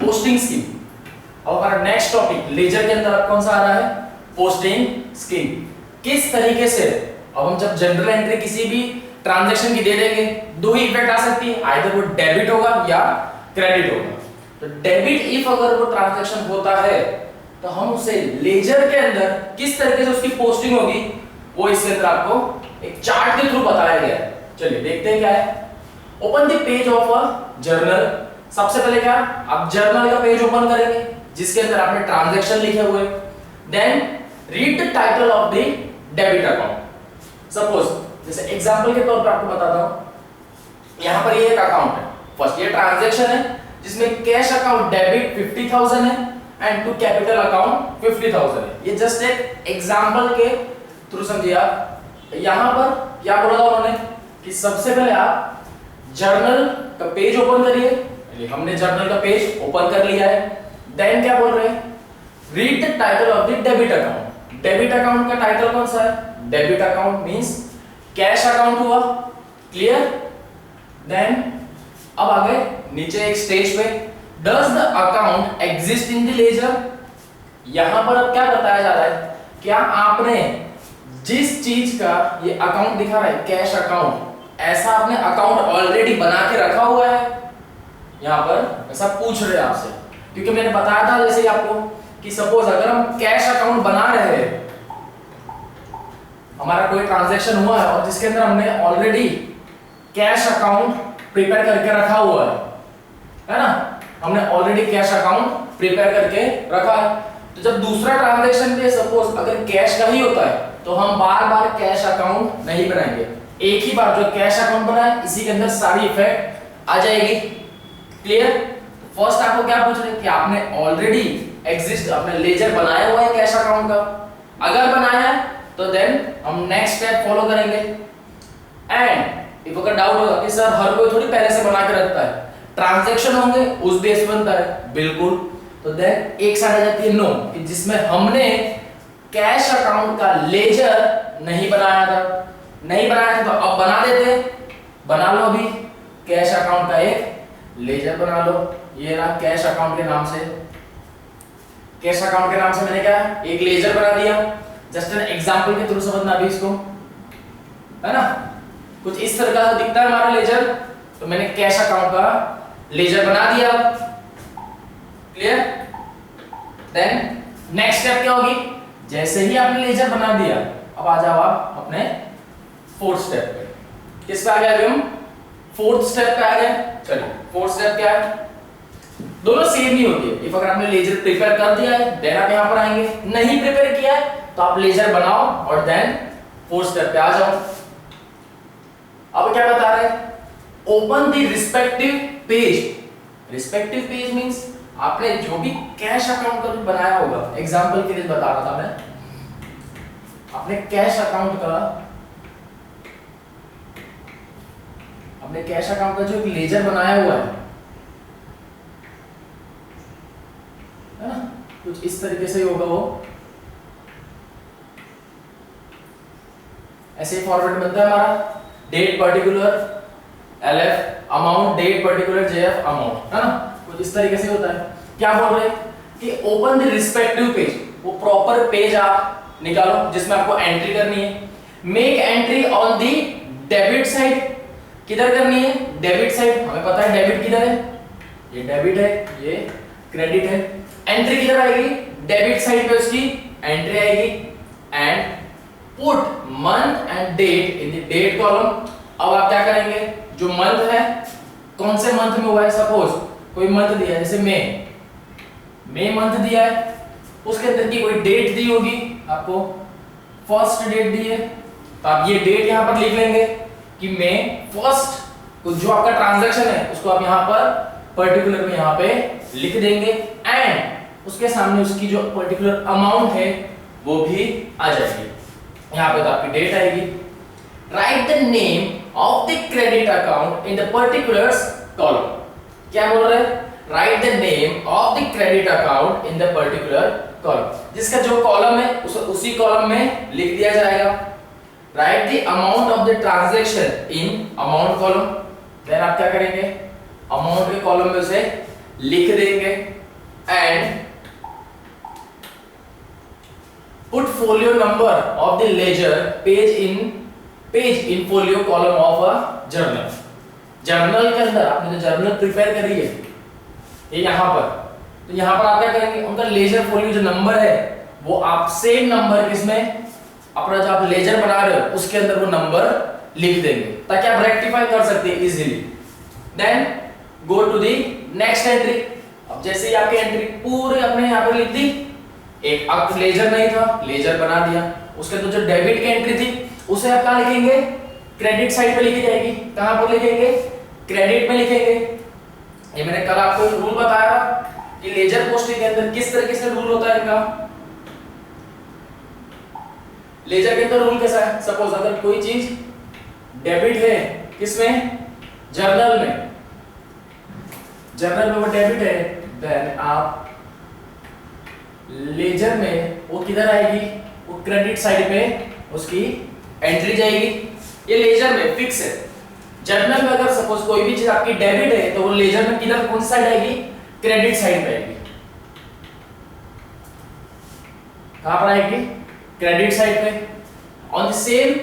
Posting scheme. अब हमारा next topic laser के अंदर कौन सा आ रहा है, पोस्टिंग स्कीम। किस तरीके से अब हम जब जनरल एंट्री किसी भी ट्रांजैक्शन की दे देंगे, दो ही इफेक्ट आ सकती है, आइदर वो डेबिट होगा या क्रेडिट होगा। तो डेबिट इफ अगर वो ट्रांजैक्शन होता है तो हम उसे लेजर के अंदर किस तरीके से उसकी पोस्टिंग होगी वो इसके अंदर आपको एक चार्ट के थ्रू बताया गया है। चलिए देखते हैं क्या है। Open the page of a journal. सबसे पहले क्या, आप जर्नल का पेज ओपन करेंगे जिसके अंदर आपने ट्रांजैक्शन लिखे हुए। Then read the title of the debit account. Suppose जैसे एग्जांपल के तौर पर आपको बताता हूं, यहां पर ये एक अकाउंट है, फर्स्ट ये ट्रांजैक्शन है जिसमें कैश अकाउंट डेबिट 50,000 है एंड टू कैपिटल अकाउंट 50,000 है। ये जस्ट एक एग्जांपल के थ्रू समझिए आप। यहां पर क्या बोला था उन्होंने कि सबसे पहले आप जर्नल का पेज ओपन करिए। हमने जर्नल का पेज ओपन कर लिया है। देन क्या बोल रहे हैं, read the title of the debit account. Debit account का टाइटल कौन सा है, debit account means cash account हुआ, क्लियर। देन अब आगे नीचे एक स्टेज पे does the account exist in the ledger. यहां पर अब क्या बताया जा रहा है, क्या आपने जिस चीज का ये अकाउंट दिखा रहा है कैश अकाउंट, ऐसा आपने अकाउंट ऑलरेडी बना के रखा हुआ है। यहां पर ऐसा पूछ रहे हैं आपसे, क्योंकि मैंने बताया था जैसे आपको कि सपोज अगर हम कैश अकाउंट बना रहे हैं, हमारा कोई ट्रांजैक्शन हुआ है और जिसके अंदर हमने ऑलरेडी कैश अकाउंट प्रिपेयर करके रखा हुआ है ना, हमने ऑलरेडी कैश अकाउंट प्रिपेयर करके रखा है। तो जब दूसरा ट्रांजैक्शन भी सपोज अगर कैश का ही होता है तो हम बार बार कैश अकाउंट नहीं बनाएंगे, एक ही बार जो कैश अकाउंट बना है इसी के अंदर सारी इफेक्ट आ जाएगी, क्लियर। फर्स्ट आपको क्या पूछ रहे हैं कि आपने ऑलरेडी एग्जिस्ट आपने लेजर बनाया हुआ है कैश अकाउंट का, अगर बनाया है तो देन हम नेक्स्ट स्टेप फॉलो करेंगे। एंड इफ अगर डाउट होगा कि सर हर कोई थोड़ी पहले से बना के रखता है, ट्रांजैक्शन होंगे उस बेस पे बनता है, बिल्कुल। तो देन एक साइड आ जाती है नो, कि जिसमें हमने कैश अकाउंट का लेजर नहीं बनाया था, नहीं बनाया था तो अब बना देते, बना लो अभी कैश अकाउंट का एक लेजर बना लो। ये रहा कैश अकाउंट के नाम से, कैश अकाउंट के नाम से मैंने क्या एक लेजर बना दिया। जस्ट एन एग्जांपल के थ्रू समझना अभी इसको, है ना। कुछ इस तरह का दिखता है हमारा लेजर, तो मैंने कैश अकाउंट का लेजर बना दिया, क्लियर। देन नेक्स्ट स्टेप क्या होगी, जैसे ही आपने लेजर बना दिया अब आ जाओ आप अपने फोर्थ स्टेप पे। किस पे आ गए अभी हम, फोर्थ स्टेप पे आ गए। चलिए फोर्थ स्टेप क्या है, दोनों सेम ही होती है। इफ अगर आपने लेजर प्रिपेयर कर दिया है देन आप यहां पर आएंगे, नहीं प्रिपेयर किया है तो आप लेजर बनाओ और देन फोर्थ स्टेप पे आ जाओ। अब क्या बता रहे हैं, open the respective page. Respective page means आपने जो भी कैश अकाउंट का बनाया होगा, एग्जांपल के लिए बता रहा था मैं, आपने कैश अकाउंट का जो एक लेजर बनाया हुआ है ना, कुछ इस तरीके से होगा वो, ऐसे फॉर्मेट बनता है हमारा, date particular LF amount, date particular JF amount, है ना, कुछ इस तरीके से होता है। क्या बोल रहे हैं कि ओपन द रिस्पेक्टिव पेज, वो प्रॉपर पेज आप निकालो जिसमें आपको एंट्री करनी है। Make entry on the debit side, किधर करनी है, डेबिट साइड। हमें पता है डेबिट किधर है, ये डेबिट है, ये क्रेडिट है। एंट्री किधर आएगी, डेबिट साइड पे उसकी एंट्री आएगी। And put month and date in the date column. अब आप क्या करेंगे, जो मंथ है कौन से मंथ में हुआ है, सपोज कोई मंथ दिया है जैसे मई मंथ दिया है, उसके अंदर की कोई डेट दी होगी आपको, फर्स्ट डेट दी है तो आप ये डेट यहां पर लिख लेंगे कि मई फर्स्ट, जो आपका ट्रांजैक्शन है उसको आप यहां पर पर्टिकुलर में यहां पे लिख देंगे। एंड उसके सामने उसकी जो पर्टिकुलर अमाउंट है वो भी आ जाएगी, यहां पे तो आपकी डेट आएगी। Right the name of the credit account in the particulars column. क्या बोल रहे हैं, right the name of the credit account in the particular column, जिसका जो कॉलम है उसी कॉलम में लिख दिया जाएगा। Write the amount of the transaction in amount column. Then आप क्या करेंगे, अमाउंट के कॉलम में उसे लिख देंगे and put folio number of the ledger page in folio column of a journal. Journal के अंदर आपने जो जर्नल प्रिपेयर करी है ये यहां पर, तो यहां पर आप क्या करेंगे, उनका लेजर फोलियो जो नंबर है वो आप सेम नंबर किसमें, अपना जो आप लेजर बना रहे हो उसके अंदर वो नंबर लिख देंगे ताकि आप रेक्टिफाई कर सकते हैं easily. Then go to the next entry. अब जैसे ही आपकी एंट्री पूरे अपने यहां पर लिख दी, एक अब लेजर नहीं था, लेजर बना दिया, उसके तो जो डेबिट की एंट्री थी उसे आप कहां लिखेंगे, क्रेडिट साइड पे लिखी जाएगी। कहां पर लिखेंगे, क्रेडिट में लिखेंगे। ये मैंने कल आपको रूल बताया कि लेजर पोस्टिंग के अंदर किस तरीके से रूल होता है इनका। लेजर के अंदर रूल कैसा है, सपोज अगर कोई चीज डेबिट है किसमें, जर्नल में, जर्नल में वो डेबिट है, देन आप लेजर में वो किधर आएगी, वो क्रेडिट साइड पे उसकी एंट्री जाएगी। ये लेजर में फिक्स है। जर्नल में अगर सपोज कोई भी चीज आपकी डेबिट है तो वो लेजर में किधर, कौन सी साइड आएगी, क्रेडिट साइड पे आएगी। कहां पर आएगी, क्रेडिट साइड पे। ऑन द सेम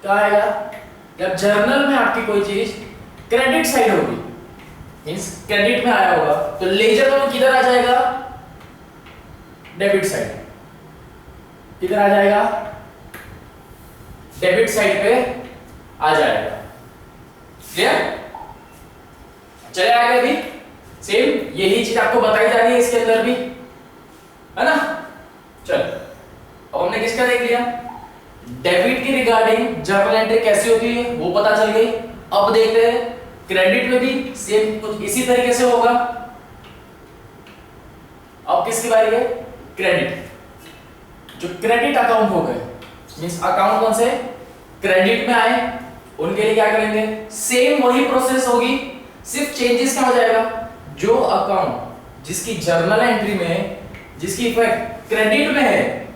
क्या आएगा, जब जर्नल में आपकी कोई चीज क्रेडिट साइड होगी, मींस क्रेडिट में आया होगा, तो लेजर में वो किधर आ जाएगा, डेबिट साइड। किधर आ जाएगा, डेबिट साइड पे आ जाएगा। क्लियर, चले आगे भी सेम यही चीज आपको बताई जा रही है इसके अंदर भी, है ना। चल अब हमने किसका देख लिया, डेबिट की रिगार्डिंग जर्नल एंट्री कैसी होती है वो पता चल गई। अब देखते हैं क्रेडिट में भी सेम कुछ इसी तरीके से होगा। अब किसकी बारी है, क्रेडिट। जो क्रेडिट अकाउंट हो गए, मींस अकाउंट कौन से क्रेडिट में आए, उनके लिए क्या करेंगे, सेम वही प्रोसेस होगी, सिर्फ चेंजेस क्या हो जाएगा, जो अकाउंट जिसकी जर्नल एंट्री में जिसकी इफेक्ट क्रेडिट में है,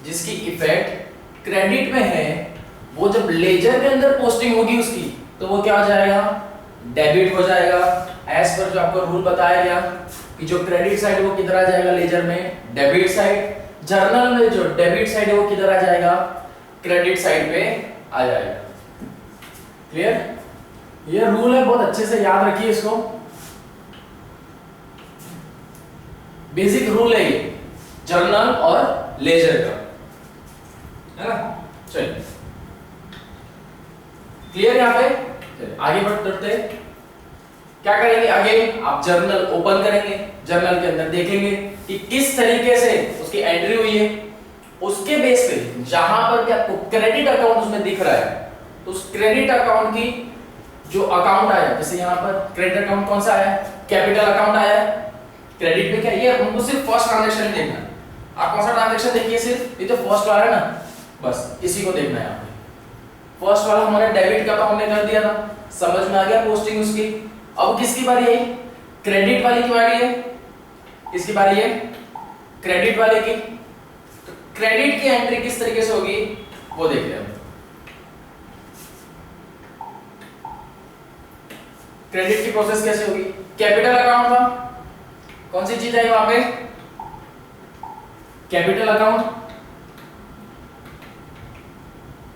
जिसकी इफेक्ट क्रेडिट में है, वो जब लेजर के अंदर पोस्टिंग होगी उसकी, तो वो क्या हो जाएगा, डेबिट हो जाएगा। एज पर जो आपको रूल बताया गया कि जो क्रेडिट साइड वो किधर आ जाएगा, लेजर में डेबिट साइड। जर्नल में जो डेबिट साइड है वो किधर आ जाएगा, क्रेडिट साइड पे आ जाएगा। क्लियर, ये रूल है, बहुत अच्छे से याद रखिए इसको, बेसिक रूल है ये जर्नल और लेजर का, है ना। चलिए क्लियर, यहां पे आगे बढ़ते हैं। क्या करेंगे, आगे आप जर्नल ओपन करेंगे, जर्नल के अंदर देखेंगे कि किस तरीके से उसकी एंट्री हुई है। उसके बेस पे जहां पर भी आपको क्रेडिट अकाउंट उसमें दिख रहा है, तो उस क्रेडिट अकाउंट की जो अकाउंट आया, जैसे यहाँ पर क्रेडिट अकाउंट कौन सा आया, कैपिटल अकाउंट आया। क्रेडिट में क्या ये हमको सिर्फ फर्स्ट ट्रांजैक्शन देखना है। आप कौन सा ट्रांजैक्शन देखिए, सिर्फ ये तो फर्स्ट वाला है ना, बस इसी को देखना है। यहाँ पे फर्स्ट वाला हमारे डेबिट का तो हमने कर दिया था, समझ में आ गया पोस्टिंग उसकी। अब किसकी बारी है, क्रेडिट वाली की बारी है। किसकी बारी है, क्रेडिट वाले की। तो क्रेडिट की एंट्री किस तरीके से होगी वो देख रहे हैं। क्रेडिट की प्रोसेस कैसे होगी, कैपिटल अकाउंट था, कौन सी चीज है वहां पे, कैपिटल अकाउंट।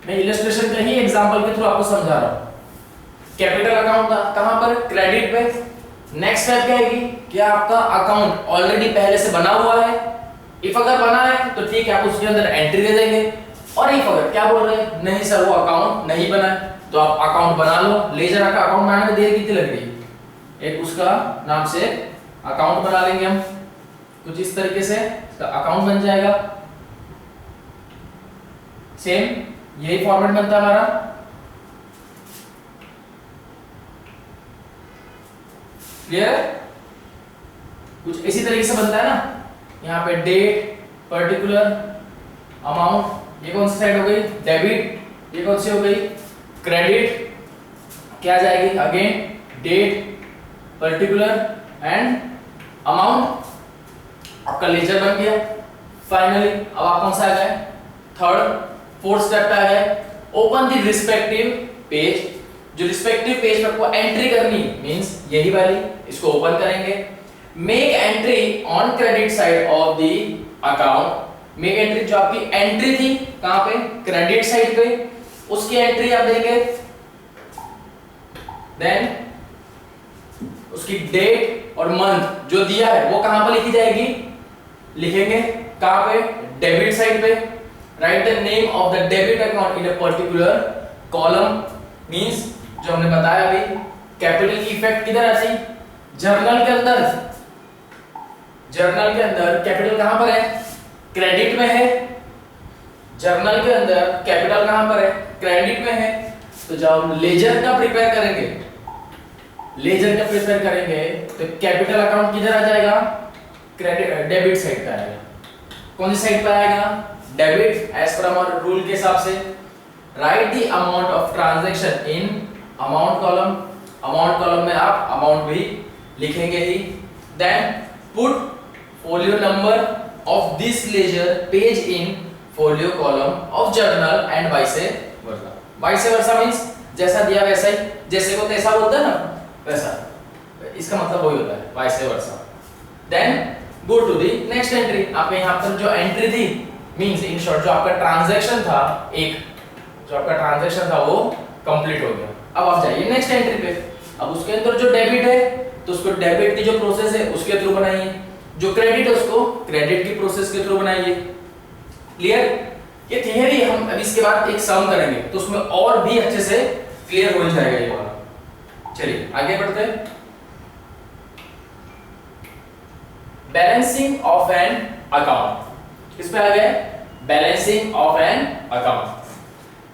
मैं इलस्ट्रेशन के ही एग्जांपल के थ्रू आपको समझा रहा हूं। कैपिटल अकाउंट था कहां पर, क्रेडिट पे। नेक्स्ट स्टेप क्या आएगी, क्या आपका अकाउंट ऑलरेडी पहले से बना हुआ है। इफ अगर बना है तो ठीक है, आप उसके अंदर एंट्री दे देंगे। और इफ अगर क्या बोल रहे हैं, नहीं सर वो अकाउंट नहीं बना है, तो आप अकाउंट बना लो। लेजर का अकाउंट बनाने में देर कितनी लग रही है, एक उसका नाम से अकाउंट बना लेंगे हम, कुछ इस तरीके से इसका अकाउंट बन जाएगा। सेम यही फॉर्मेट बनता है हमारा। क्लियर, कुछ इसी तरीके से बनता है ना। यहाँ पे डेट, पर्टिकुलर, अमाउंट, ये कौन सी साइड हो गई, डेबिट। ये कौन सी हो गई, क्रेडिट। क्या जाएगी again, date, particular and amount. आपका लेजर बन गया। फाइनली अब आप कौन सा आ गए, थर्ड फोर्थ स्टेप पे आ गए। Open the respective page. जो रिस्पेक्टिव पेज पे आपको एंट्री करनी मींस यही वाली, इसको ओपन करेंगे। Make entry on credit side of the account. Make entry, जो आपकी एंट्री थी कहां पे, क्रेडिट साइड पे, उसकी एंट्री आप देंगे। देन उसकी डेट और मंथ जो दिया है वो कहां पर लिखी जाएगी, लिखेंगे कहां पे, डेबिट साइड पे। Right the name of the debit account in a particular column, means जो हमने बताया अभी, कैपिटल की इफेक्ट किधर आती, जर्नल के अंदर। जर्नल के अंदर कैपिटल कहां पर है, क्रेडिट में है। जर्नल के अंदर कैपिटल कहां पर है, क्रेडिट में है। तो जब हम लेजर का प्रिपेयर करेंगे, लेजर का प्रिपेयर करेंगे तो कैपिटल अकाउंट किधर आ जाएगा, क्रेडिट डेबिट साइड पे आएगा। कौन सी साइड पे आएगा, डेबिट, एज पर हमारे रूल के हिसाब से। Write the amount of transaction in amount column. Amount column में आप अमाउंट भी लिखेंगे ही। Then put folio number of this ledger page in folio column of journal and vice versa. Vice versa means जैसा दिया वैसा ही, जैसे को तैसा बोलते हैं ना, वैसा। इसका मतलब वही होता है, vice versa. Then go to the next entry. आपके यहां पर जो एंट्री थी, मींस इन शॉर्ट जो आपका ट्रांजैक्शन था, एक जो आपका ट्रांजैक्शन था वो कंप्लीट हो गया। अब आप जाइए नेक्स्ट एंट्री पे। अब उसके अंदर जो डेबिट है तो उसको डेबिट की जो प्रोसेस है उसके थ्रू बनाइए, जो क्रेडिट है उसको क्रेडिट की प्रोसेस के थ्रू बनाइए। क्लियर? ये थियरी हम अभी इसके बाद एक सम करेंगे तो उसमें और भी अच्छे से क्लियर हो जाएगा ये वाला। चलिए आगे बढ़ते हैं। बैलेंसिंग ऑफ एन अकाउंट, किस पे आ गए, balancing of an account.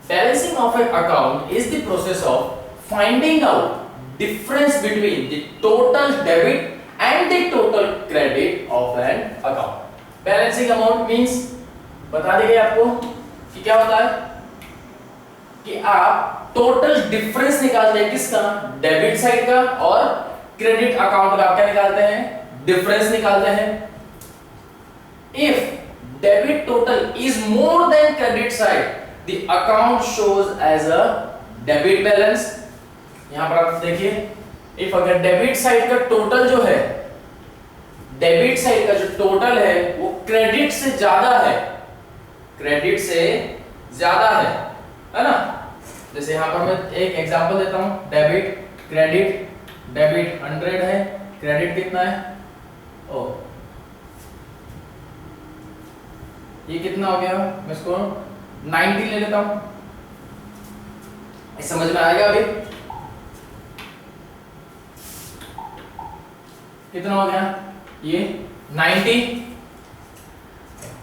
Balancing of an account is the process of finding out difference between the total debit and the total credit of an account. Balancing amount means बता देंगे आपको कि क्या होता है, कि आप टोटल डिफरेंस निकालते हैं किसका, डेबिट साइड का, और क्रेडिट अकाउंट का क्या निकालते हैं, डिफरेंस निकालते हैं। If debit total is more than credit side, the account shows as a debit balance। यहां पर आप देखिए, if अगर डेबिट साइड का टोटल जो है, डेबिट साइड का जो टोटल है वो क्रेडिट से ज्यादा है, क्रेडिट से ज्यादा है ना। जैसे यहां पर मैं एक एग्जांपल देता हूं, डेबिट क्रेडिट, डेबिट 100 है, क्रेडिट कितना है, ओ ये कितना हो गया, मैं इसको 90 ले लेता हूं। समझ में आएगा अभी, कितना हो गया ये 90।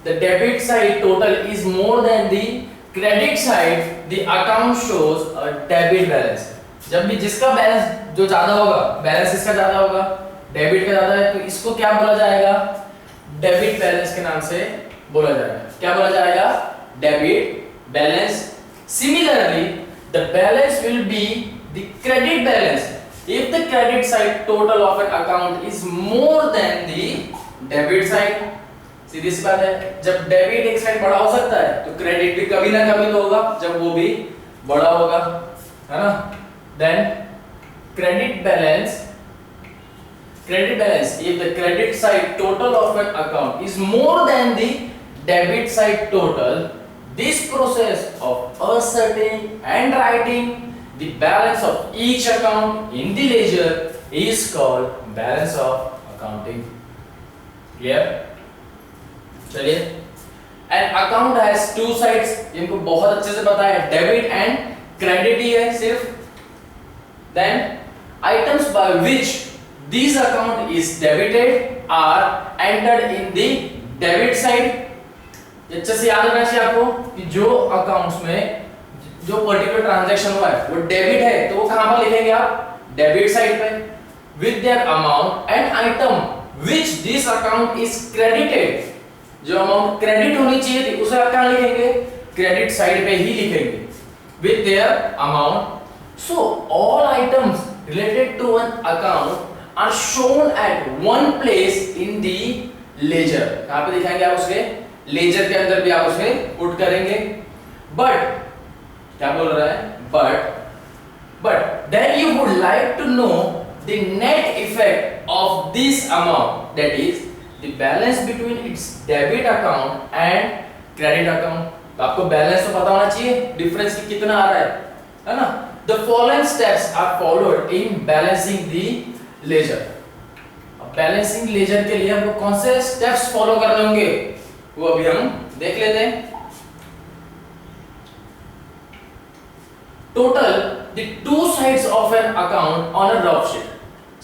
The debit side total is more than the credit side, the account shows a debit balance। जब भी जिसका बैलेंस जो ज्यादा होगा, बैलेंस इसका ज्यादा होगा, डेबिट का ज्यादा है, तो इसको क्या बोला जाएगा, डेबिट बैलेंस के नाम से बोला जाएगा। क्या बोला जाएगा, debit balance. Similarly, the balance will be the credit balance if the credit side total of an account is more than the debit side। सीधी सी बात है, जब डेबिट एक साइड बड़ा हो सकता है तो क्रेडिट भी कभी ना कभी तो होगा जब वो भी बड़ा होगा, है ना। Then credit balance, credit balance if the credit side total of an account is more than the debit side total, this process of ascertaining and writing the balance of each account in the ledger is called balance of accounting। Clear? चलिए, an account has two sides, इनको बहुत अच्छे से पता है, debit and credit ही है सिर्फ। then items by which this account is debited are entered in the debit side। अच्छे से याद रखना चाहिए आपको कि जो अकाउंट्स में जो पर्टिकुलर ट्रांजैक्शन हुआ है वो डेबिट है तो वो कहां पर लिखेंगे आप, डेबिट साइड पे। With their amount and item which this account is credited, जो अमाउंट क्रेडिट होनी चाहिए थी उसे आप कहां लिखेंगे, क्रेडिट साइड पे ही लिखेंगे, with their amount. So all items related to an account are shown at one place in the ledger। कहां पे दिखाएंगे आप उसके, लेजर के अंदर भी आप उसे पुट करेंगे। बट क्या बोल रहा है, but then you would like to know the net effect of this amount, that is the balance between its debit account and credit account. तो आपको बैलेंस तो पता होना चाहिए, डिफरेंस कितना आ रहा है ना? The following steps are followed in balancing the ledger. अब बैलेंसिंग लेजर के लिए हमको कौन से स्टेप्स फॉलो करने होंगे वो अभी हम देख लेते हैं. Total the two sides of an account on a rough sheet.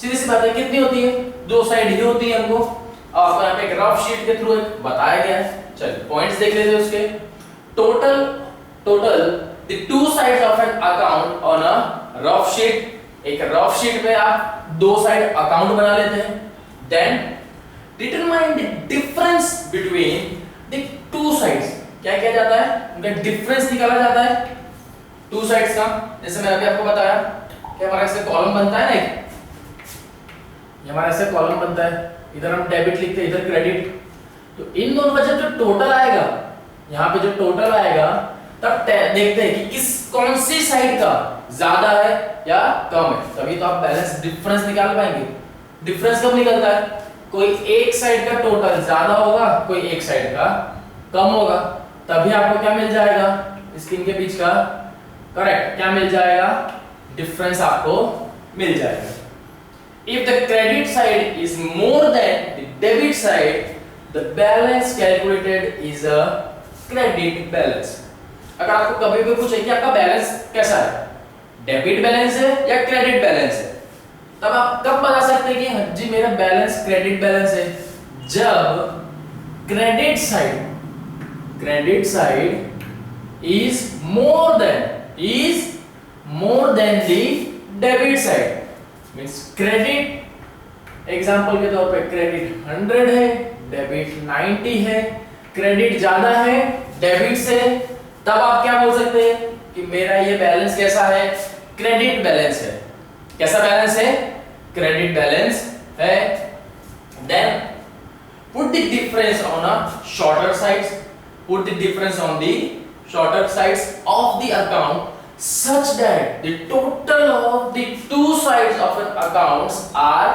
सीधी सी बात है, कितनी होती है? दो साइड ही होती है हमको. आपको यहाँ पे एक रफ शीट के थ्रू बताया गया है. चलिए पॉइंट्स देख लेते हैं उसके. Total the two sides of an account on a rough sheet. एक रफ शीट पे आप दो साइड अकाउंट बना लेते हैं. Then determine the difference between the two sides. क्या किया जाता है? उनका डिफरेंस निकाला जाता है टू साइड्स का. जैसे मैंने अभी आपको बताया कि हमारा ऐसे कॉलम बनता है ना, ये हमारा ऐसे कॉलम बनता है, इधर हम डेबिट लिखते हैं, इधर क्रेडिट. तो इन दोनों का जब टोटल आएगा, यहाँ पे जो टोटल आएगा तब देखते हैं कि कौन सी साइड का ज्यादा है या कम है. तभी तो आप बैलेंस डिफरेंस निकाल पाएंगे. डिफरेंस कब निकलता है? कोई एक साइड का टोटल ज्यादा होगा, कोई एक साइड का कम होगा, तभी आपको क्या मिल जाएगा? स्क्रीन के बीच का करेक्ट क्या मिल जाएगा? डिफरेंस आपको मिल जाएगा. If the credit side is more than the debit side, the balance calculated is a credit balance. अगर आपको कभी भी पूछे कि आपका बैलेंस कैसा है, डेबिट बैलेंस है या क्रेडिट बैलेंस है, तब आप कब बता सकते हैं कि जी मेरा बैलेंस क्रेडिट बैलेंस है? जब credit side is more than the debit side. Means credit example के तौर पे क्रेडिट 100 है, डेबिट 90 है, क्रेडिट ज्यादा है डेबिट से, तब आप क्या बोल सकते हैं कि मेरा ये बैलेंस कैसा है? क्रेडिट बैलेंस है. कैसा बैलेंस है? क्रेडिट बैलेंस है. Then put the difference on a shorter sides. Put the difference on the shorter sides of the account such that the total of the two sides of an accounts are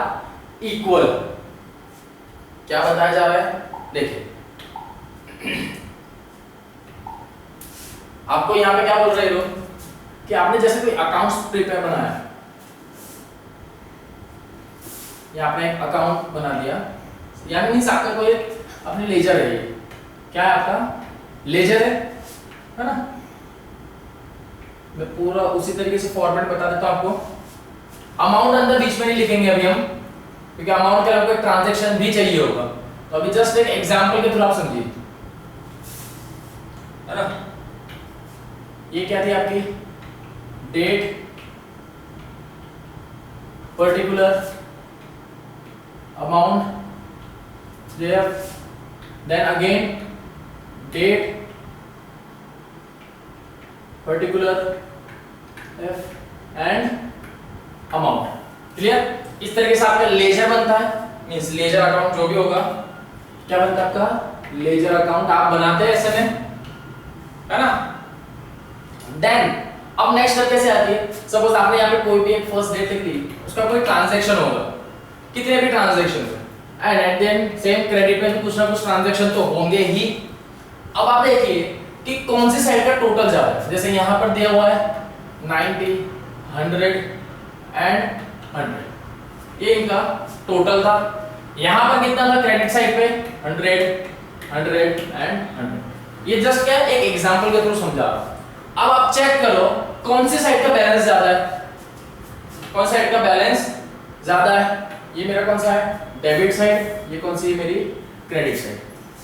equal. क्या बताया जा रहा है? देखिए आपको यहां पे क्या बोल रहे लोग कि आपने जैसे कोई अकाउंट्स प्रिपेयर बनाया, या आपने एक अकाउंट बना दिया, यानी मींस आपका कोई अपने लेजर है. ये क्या है? आपका लेजर है ना? मैं पूरा उसी तरीके से फॉर्मेट बता देता हूं आपको. अमाउंट अंदर बीच में नहीं लिखेंगे अभी हम, क्योंकि अमाउंट के लिए आपको ट्रांजैक्शन भी चाहिए होगा. तो अभी जस्ट एक एग्जांपल के थ्रू आप समझिए, है ना? ये क्या थी आपकी date, particular amount, then again date, particular F and amount. Clear? इस तरीके से आपका लेजर बनता है. मींस लेजर अकाउंट जो भी होगा, क्या बनता है आपका? लेजर अकाउंट आप बनाते हैं ऐसे में, है ना? देन अब नेक्स्ट स्टेप कैसे आती है? सपोज आपने यहाँ पे कोई भी एक फर्स्ट डेट लिख ली, उसका कोई ट्रांजैक्शन होगा, कितने भी ट्रांजैक्शन हो, and at then same credit में भी कुछ ना कुछ ट्रांजैक्शन तो होंगे ही. अब आप देखिए कि कौन सी साइड का टोटल ज्यादा है. जैसे यहाँ पर दिया हुआ है 90, 100 एंड 100, ये इनका टोटल था. यहाँ पर कितना था क्रेडिट साइड पे? 100 एंड 100. ये जस्ट क्या एक एग्जांपल के थ्रू समझा. अब आप चेक करो कौन सी साइड का बैलेंस ज्यादा है. कौन साइड का बैलेंस ज्यादा है? ये मेरा कौन सा है? Debit side. ये कौन सी है? मेरी credit side.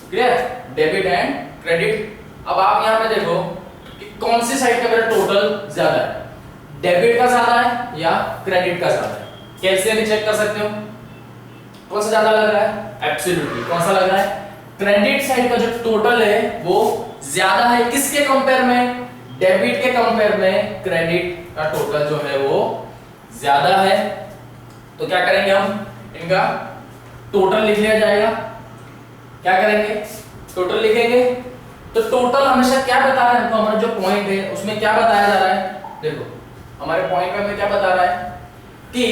Clear? Debit and credit. अब आप यहाँ पे देखो कि कौन सी साइड का मेरा टोटल ज्यादा है, डेबिट का ज्यादा है या क्रेडिट का ज्यादा है. कैसे भी चेक कर सकते हो कौन सा ज्यादा लग रहा है? एब्सोल्युटली कौन सा लग रहा है? क्रेडिट साइड का जो टोटल है वो ज्यादा है. किसके कंपेयर में? डेबिट के कंपेयर में क्रेडिट का टोटल जो है वो ज्यादा है. तो क्या करेंगे हम? इनका टोटल लिख लिया जाएगा. क्या करेंगे? टोटल लिखेंगे. तो टोटल हमेशा क्या बता रहा है हमको? हमारा जो पॉइंट है उसमें क्या बताया जा रहा है? देखो हमारे पॉइंट में हमें क्या बता रहा है कि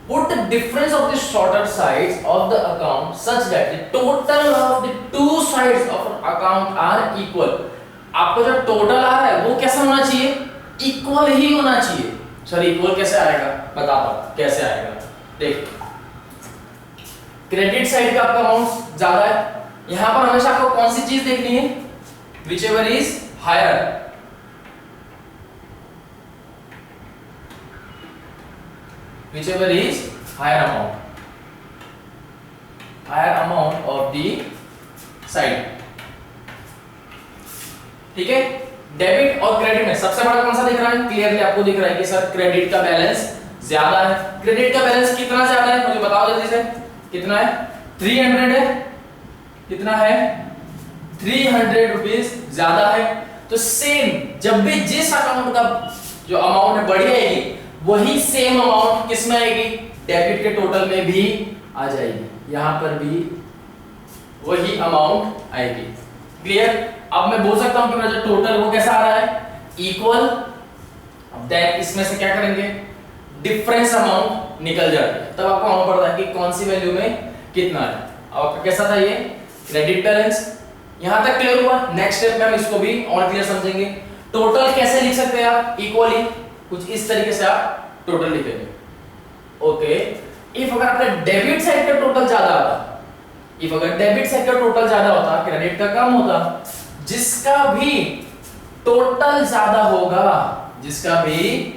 put the difference of the shorter sides of the account such that the total of the two sides of an account are equal। आपको जो टोटल आ रहा है वो कैसा होना चाहिए, इक्वल ही होना चाहिए। सर इक्वल कैसे आएगा, बताता हूं कैसे आएगा। देख क्रेडिट साइड का आपका अमाउंट ज्यादा है, यहां पर हमेशा आपको कौन सी चीज देखनी है, whichever is higher, whichever is higher amount of the side। ठीक है, डेबिट और क्रेडिट में सबसे बड़ा कौन सा दिख रहा है, क्लियरली आपको दिख रहा है कि सर क्रेडिट का बैलेंस ज्यादा है। क्रेडिट का बैलेंस कितना ज्यादा है मुझे बताओ जल्दी से, कितना है, 300 है, कितना है, 300 रुपीस ज्यादा है। तो सेम जब भी जिस अकाउंट का जो अमाउंट है बढ़ी आएगी, वही सेम अमाउंट किस में आएगी, डेबिट के टोटल में भी आ जाएगी, यहां पर भी वही अमाउंट आएगी। क्लियर, अब मैं बोल सकता हूं कि मेरा जो टोटल वो कैसा आ रहा है, इक्वल। अब देन इसमें से क्या करेंगे, डिफरेंस अमाउंट निकल जाता है, तब आपको मालूम पड़ता है कि कौन सी वैल्यू में कितना है। अब आपका कैसा था ये क्रेडिट बैलेंस, यहां तक क्लियर हुआ। नेक्स्ट स्टेप में हम इसको भी और क्लियर समझेंगे। टोटल कैसे लिख सकते हैं आप, इक्वली, कुछ इस तरीके से आप टोटल लिखेंगे। ओके, इफ अगर आपका डेबिट साइड का टोटल ज्यादा होता, इफ अगर डेबिट साइड का टोटल ज्यादा होता, क्रेडिट का कम होता, जिसका भी टोटल ज्यादा होगा, जिसका भी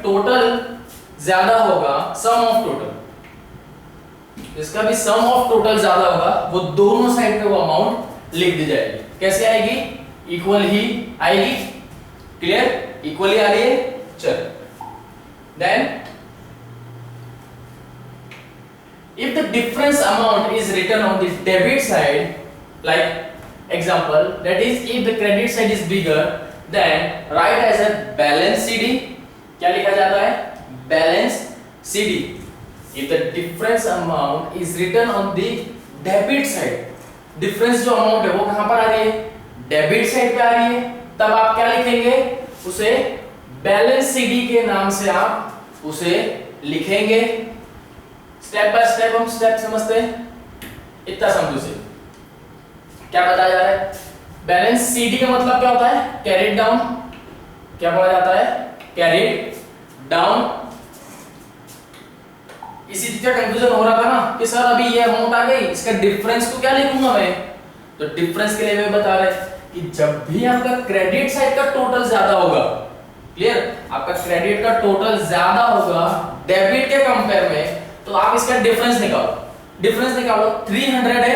टोटल ज्यादा होगा, सम ऑफ टोटल, जिसका भी सम ऑफ टोटल ज्यादा होगा, वो दोनों साइड पे वो अमाउंट लिख दी जाएगी। कैसे आएगी, इक्वल ही आएगी। क्लियर, इक्वली आ रही है। चल then if the difference amount is written on the debit side, like example, that is if the credit side is bigger, then write as a balance CD। क्या लिखा जाता है, balance CD। if the difference amount is written on the debit side, difference जो amount है वो कहां पर आ रही है, debit side पे आ रही है, तब आप क्या लिखेंगे, उसे balance CD के नाम से आप उसे लिखेंगे। स्टेप बाय स्टेप हम स्टेप समझते हैं, इतना समझो से क्या बताया जा रहा है। बैलेंस सीडी का मतलब क्या होता है, कैरिड डाउन, क्या बोला जाता है, कैरिड डाउन। इसी चीज का कंफ्यूजन हो रहा था ना कि सर अभी ये अमाउंट आ गई, इसका डिफरेंस को क्या लिखूंगा मैं, तो डिफरेंस के लिए वे बता रहे कि जब भी आपका क्रेडिट साइड का टोटल ज्यादा होगा, क्लियर, आपका क्रेडिट का टोटल ज्यादा होगा डेबिट के कंपेयर में, तो आप इसका डिफरेंस निकालो। डिफरेंस निकालो, 300 है,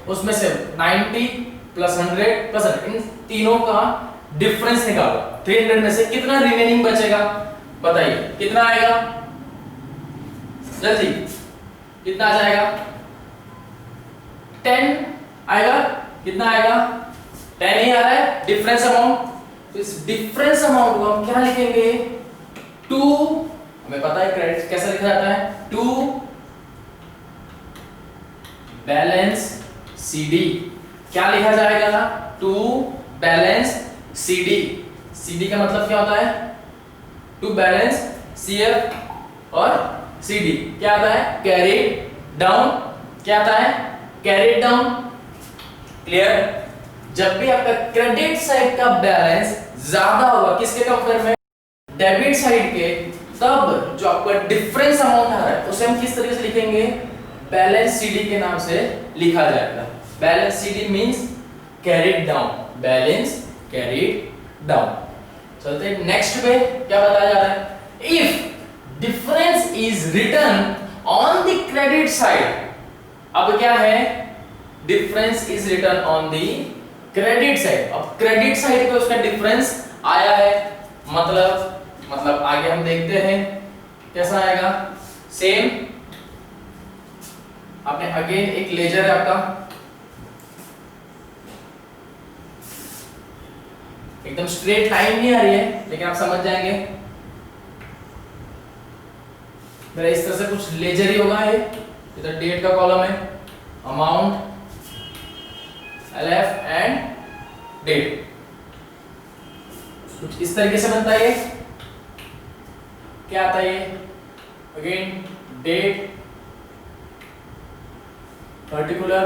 उसमें से 90 प्लस 100 प्लस 100, इन तीनों का डिफरेंस निकालो। 300 में से कितना रिमेनिंग बचेगा, बताइए कितना आएगा, जल्दी कितना आ जाएगा, 10 आएगा। कितना आएगा, 10 ही आ रहा है डिफरेंस अमाउंट। तो इस डिफरेंस अमाउंट को हम क्या लिखेंगे, 2, हमें पता है क्रेडिट कैसे लिखा जाता है, 2 बैलेंस सीडी। क्या लिखा जाएगा, 2 बैलेंस सीडी। सीडी का मतलब क्या होता है, 2 बैलेंस सीएफ और सीडी क्या आता है, कैरी डाउन। क्या आता है, कैरी डाउन। क्लियर, जब भी आपका क्रेडिट साइड का बैलेंस ज्यादा होगा किसके कंपेयर में, डेबिट साइड के, तब जो आपका डिफरेंस अमाउंट आ रहा है उसे हम किस तरीके से लिखेंगे, बैलेंस सीडी के नाम से लिखा जाएगा। Balance CD means carried down, balance carried down. चलते हैं नेक्स्ट पे, क्या बताया जा रहा है, if difference is written on the credit side. अब क्या है, difference is written on the credit side. अब क्रेडिट साइड पे उसका डिफरेंस आया है, मतलब आगे हम देखते हैं कैसा आएगा। सेम, आपने अगेन एक लेजर है आपका, एकदम स्ट्रेट लाइन नहीं आ रही है लेकिन आप समझ जाएंगे। मेरा इस तरह से कुछ लेजर ही होगा। ये इधर डेट का कॉलम है, अमाउंट, एलएफ एंड डेट, कुछ इस तरीके से बनता है ये। क्या आता है ये, again date, particular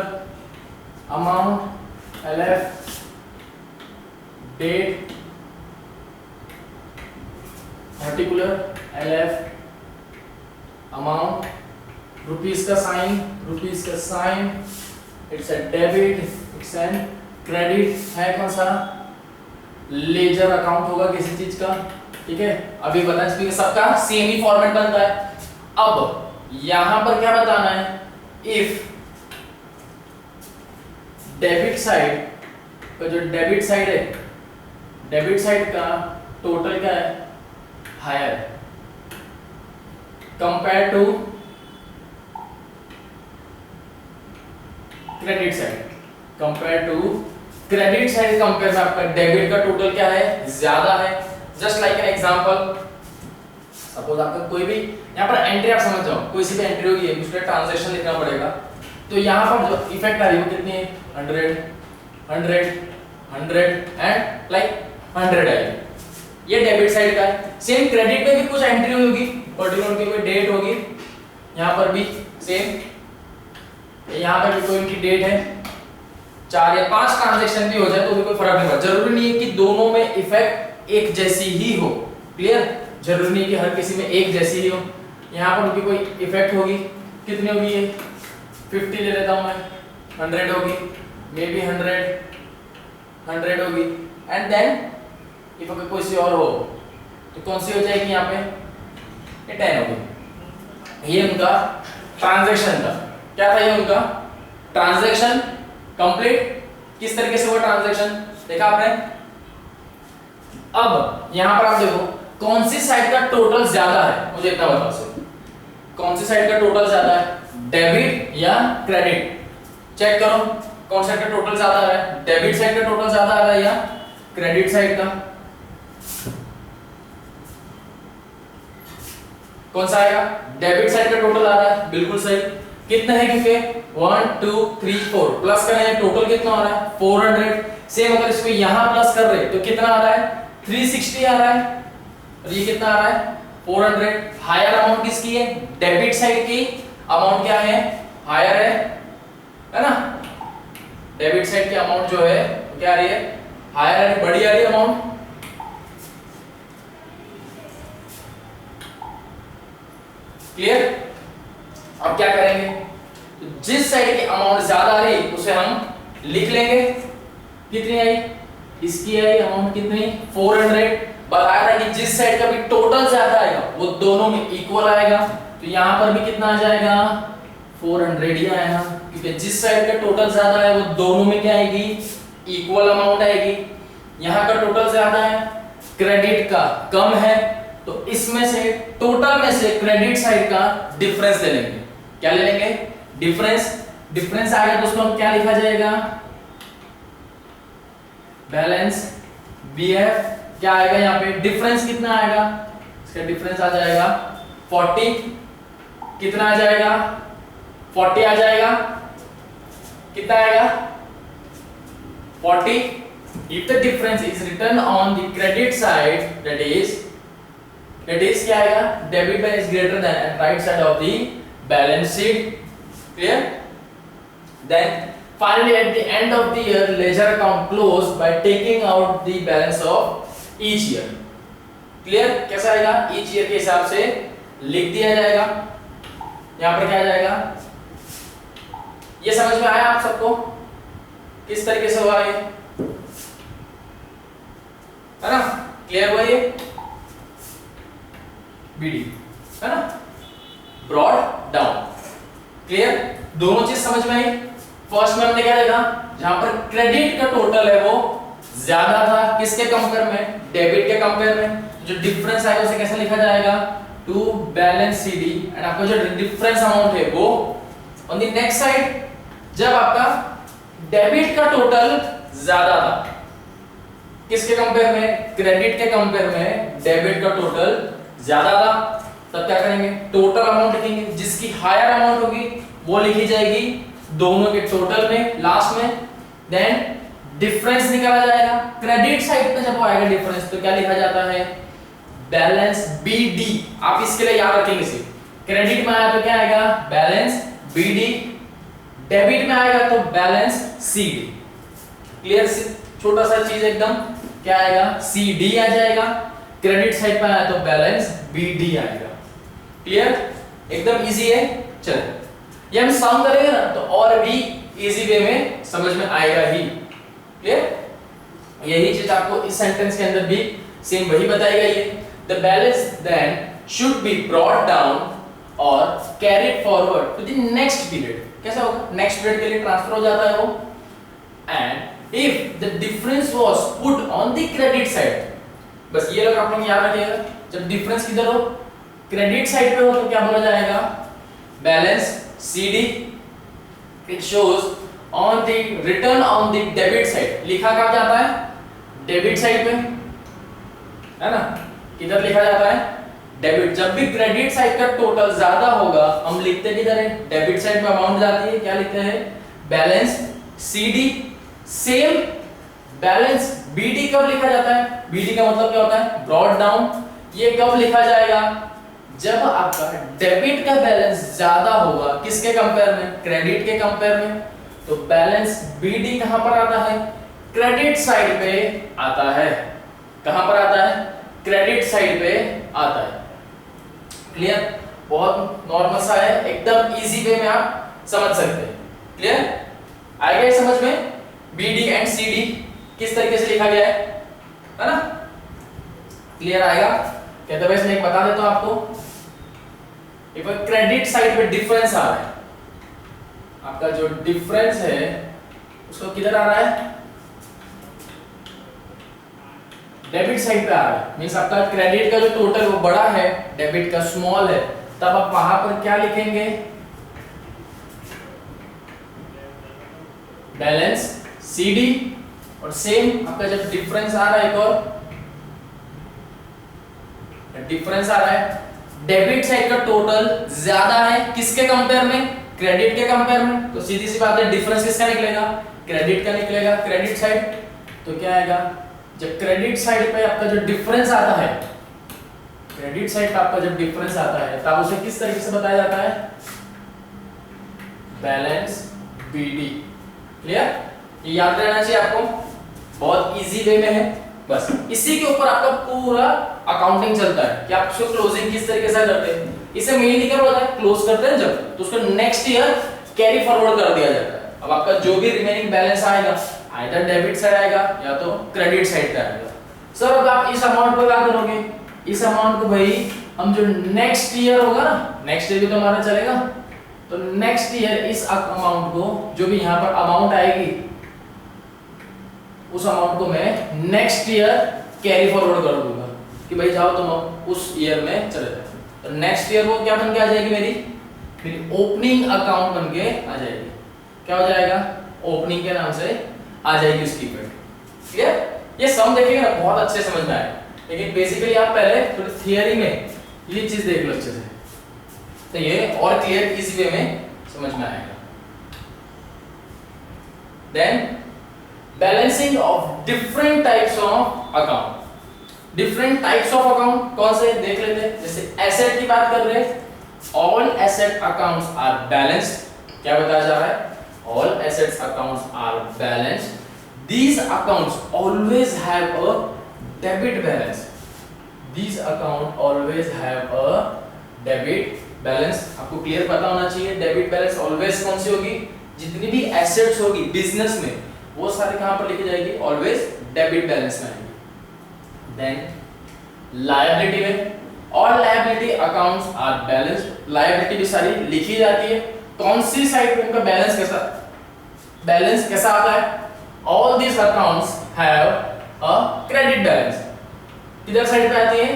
amount LF, date, particular LF, amount, rupees का sign, it's a debit, it's an credit, है कौन सा, लेजर अकाउंट होगा किसी चीज का, ठीक है। अभी बता इसमें सबका सेम ही फॉर्मेट बनता है। अब यहां पर क्या बताना है, इफ डेबिट साइड का जो डेबिट साइड है, डेबिट साइड का टोटल क्या है, higher compare to credit side, compare to credit side compare में आपका डेबिट का टोटल क्या है, ज्यादा है। Just like an example, suppose आपका कोई भी यहाँ पर एंट्री आप समझ जाओ, कोई सी भी एंट्री होगी उसमें ट्रांजैक्शन लिखना पड़ेगा, तो यहाँ पर जो इफेक्ट आ रही है वो कितनी है, 100 एंड लाइक 100 है, ये डेबिट साइड का है। सेम क्रेडिट में भी कुछ एंट्री होगी, पर्टिकुलर उनकी कोई डेट होगी, यहाँ पर भी सेम, यहाँ पर भी कोई उनकी डेट है, 4 या 5 ट्रांजैक्शन भी हो जाए तो भी कोई फर्क नहीं पड़ता। जरूरी नहीं है कि दोनों में इफेक्ट एक जैसी ही हो, क्लियर, जरूरी नहीं कि हर किसी में एक जैसी ही हो। यहाँ पर उनकी कोई इफेक्ट होगी, कितनी होगी ये, 50 ले लेता हूं मैं, 100 होगी, मे बी 100 होगी, एंड देन इफ अगर कोई सी और हो तो कौन सी हो जाएगी, यहाँ पे ये 10 होगी। ये उनका ट्रांजैक्शन का क्या था, ये उनका ट्रांजैक्शन कंप्लीट, किस तरीके से हुआ ट्रांजैक्शन देखा आपने। अब यहां पर आप देखो कौन सी साइड का टोटल ज्यादा है, मुझे इतना बताओ सर, कौन सी साइड का टोटल ज्यादा है, डेबिट या क्रेडिट, चेक करो कौन साइड का टोटल ज्यादा आ रहा है, डेबिट साइड का टोटल ज्यादा आ रहा है या क्रेडिट साइड का, कौन सा आएगा, डेबिट साइड का टोटल आ रहा है, बिल्कुल सही। कितना है, क्योंकि 1 2 3 4 प्लस कर रहे हैं, टोटल कितना आ रहा है 400। सेम अगर इसको यहां प्लस कर रहे तो कितना आ रहा है 360 आ रहा है, और ये कितना आ रहा है 400। हायर अमाउंट किसकी है, डेबिट साइड की अमाउंट क्या है, हायर है ना, डेबिट साइड की अमाउंट जो है क्या आ रही है, हायर है, बड़ी आ रही है अमाउंट। क्लियर। अब क्या करेंगे, तो जिस साइड की अमाउंट ज्यादा आ रही उसे हम लिख लेंगे, कितनी आई, इसकी आई अमाउंट कितनी 400। बताया था कि जिस साइड का भी टोटल ज्यादा आएगा वो दोनों में इक्वल आएगा, तो यहां पर भी कितना आ जाएगा 400 ही आएगा, क्योंकि जिस साइड का टोटल ज्यादा है वो दोनों में क्या आएगी, इक्वल अमाउंट आएगी। यहां का टोटल ज्यादा है, क्रेडिट का कम है, तो इसमें से टोटल में से क्रेडिट साइड का डिफरेंस ले लेंगे। क्या ले लेंगे, डिफरेंस। डिफरेंस आएगा तो उसको हम क्या लिखा जाएगा, बैलेंस BF। क्या आएगा यहाँ पे, डिफरेंस कितना आएगा, इसका डिफरेंस आ जाएगा 40। कितना आ जाएगा 40 आ जाएगा, कितना आएगा 40। if the difference is written on the credit side, that is क्या आएगा, debit balance greater than right side of the balance sheet. Clear. then finally at the end of the year ledger account closed by taking out the balance of each year। Clear. कैसा आएगा, each year के हिसाब से लिख दिया जाएगा। यहां पर क्या आ जाएगा, ये समझ में आया आप सबको किस तरीके से हुआ, ये है ना, क्लियर हुआ ये BD, है ना, ब्रॉड डाउन। क्लियर। दोनों चीज समझ में आई। फर्स्ट में हमने क्या देखा, जहां पर क्रेडिट का टोटल है वो ज्यादा था, किसके कंपेयर में, डेबिट के कंपेयर में। जो डिफरेंस आएगा उसे कैसे लिखा जाएगा, टू बैलेंस CD, एंड आपका जो डिफरेंस अमाउंट है वो ऑन द नेक्स्ट साइड, जब आपका डेबिट का टोटल ज्यादा था, किसके कंपेयर में, क्रेडिट के कंपेयर में डेबिट का टोटल ज्यादा था, तब क्या करेंगे, टोटल अमाउंट लिखेंगे, जिसकी हायर अमाउंट होगी वो लिखी जाएगी दोनों के टोटल में लास्ट में। देन डिफरेंस निकाला जाएगा, क्रेडिट साइड पे जब आएगा डिफरेंस तो क्या लिखा जाता है, बैलेंस BD। आप इसके लिए याद रखेंगे सिर्फ, क्रेडिट में आया तो क्या आएगा बैलेंस BD, डेबिट में आएगा तो बैलेंस CD। क्लियर? छोटा सा चीज एकदम, क्या आएगा CD आ जाएगा, क्रेडिट साइड पे आया तो बैलेंस BD आएगा। क्लियर? एकदम इजी है। चलो ये हम सम करेंगे ना तो और भी इजी वे में समझ में आएगा ही। क्लियर? यही चीज आपको इस सेंटेंस के अंदर भी सेम वही बताएगा ये। The balance then should be brought down और carried forward to the next period. कैसा होगा? नेक्स्ट पीरियड के लिए ट्रांसफर हो जाता है वो। And if the difference was put on the credit side, बस ये लोग आप लोग याद रखिएगा, जब डिफरेंस किधर हो क्रेडिट साइड पे हो तो क्या बोला जाएगा balance CD। It shows on the return on the debit side, लिखा कब जाता है डेबिट साइड पे, है ना? किधर लिखा जाता है डेबिट। जब भी क्रेडिट साइड का टोटल ज्यादा होगा हम लिखते किधर है डेबिट साइड में अमाउंट जाती है, क्या लिखते हैं balance CD। Same balance BD कब लिखा जाता है? BD का मतलब क्या होता है ब्रॉट डाउन। ये कब लिखा जाएगा जब आपका डेबिट का बैलेंस ज्यादा होगा, किसके कंपेयर में क्रेडिट के कंपेयर में। तो बैलेंस BD कहां पर आता है क्रेडिट साइड पे आता है। कहां पर आता है क्रेडिट साइड पे आता है। क्लियर? बहुत नॉर्मल सा है, एकदम इजी वे में आप समझ सकते हैं। क्लियर? आएगा ये समझ में BD एंड CD किस तरीके से लिखा गया है ना? क्लियर आएगा? कहते हैं इसमें एक बता देता हूं आपको, एक बार क्रेडिट साइड पे डिफरेंस आ रहा है, आपका जो डिफरेंस है उसको किधर आ रहा है डेबिट साइड पे आ रहा है। मींस आपका क्रेडिट का जो टोटल वो बड़ा है, डेबिट का स्मॉल है, तब आप वहां पर क्या लिखेंगे बैलेंस CD। और सेम आपका जब डिफरेंस आ रहा है, एक और डिफरेंस आ रहा है, डेबिट साइड का टोटल ज्यादा है किसके कंपेयर में क्रेडिट के कंपेयर में, तो सीधी सी बात है डिफरेंस किसका निकलेगा क्रेडिट का निकलेगा क्रेडिट साइड। तो क्या आएगा जब क्रेडिट साइड पे आपका जो डिफरेंस आता है, क्रेडिट साइड पे आपका जब डिफरेंस आता है तब उसे किस तरीके से बताया जाता है बैलेंस BD। क्लियर? ये याद रहना चाहिए आपको, बहुत इजी वे में है। बस इसी के ऊपर आपका पूरा अकाउंटिंग चलता है कि आप उसको क्लोजिंग किस तरीके से करते हैं। इसे मेनली क्या होता है क्लोज करते हैं जब, तो उसको नेक्स्ट ईयर कैरी फॉरवर्ड कर दिया जाता है। अब आपका जो भी रिमेनिंग बैलेंस आएगा आइदर डेबिट साइड आएगा या तो क्रेडिट साइड पे आएगा। सर अब आप इस अमाउंट को क्या करोगे, इस अमाउंट को भाई हम जो नेक्स्ट ईयर होगा ना, नेक्स्ट ईयर भी तो हमारा चलेगा, तो नेक्स्ट ईयर इस अमाउंट को जो भी यहाँ पर अमाउंट आएगी उस अमाउंट को मैं नेक्स्ट ईयर कैरी फॉरवर्ड कर दूंगा कि भाई जाओ तुम उस ईयर में चले जाओ। तो नेक्स्ट ईयर वो क्या बन के आ जाएगी मेरी ओपनिंग अकाउंट बन के आ जाएगी। क्या हो जाएगा ओपनिंग के नाम से आ जाएगी उसकी पेड। क्लियर? ये सम देखेंगे ना बहुत अच्छे समझ में आएगा, लेकिन बेसिकली आप पहले थोड़ी थियरी में ये चीज देख लो अच्छे से, तो ये और क्लियर इजी वे में समझ में आएगा। Then balancing of different types of account. Different types of account कौन से देख लेते हैं। जैसे एसेट की बात कर रहे हैं, all asset accounts are balanced. क्या बताया जा रहा है all assets accounts are balanced. These accounts always have a debit balance. These accounts always have a debit balance. आपको क्लियर पता होना चाहिए डेबिट बैलेंस ऑलवेज कौन सी होगी, जितनी भी एसेट्स होगी बिजनेस में वो सारी कहां पर लिखी जाएगी ऑलवेज डेबिट बैलेंस में आएगी। देन लायबिलिटी में all liability accounts are balanced. Liability भी सारी लिखी जाती है, कौन सी साइड पे उनका बैलेंस कैसा आता है। All these accounts have a credit balance. किधर साइड पे आती है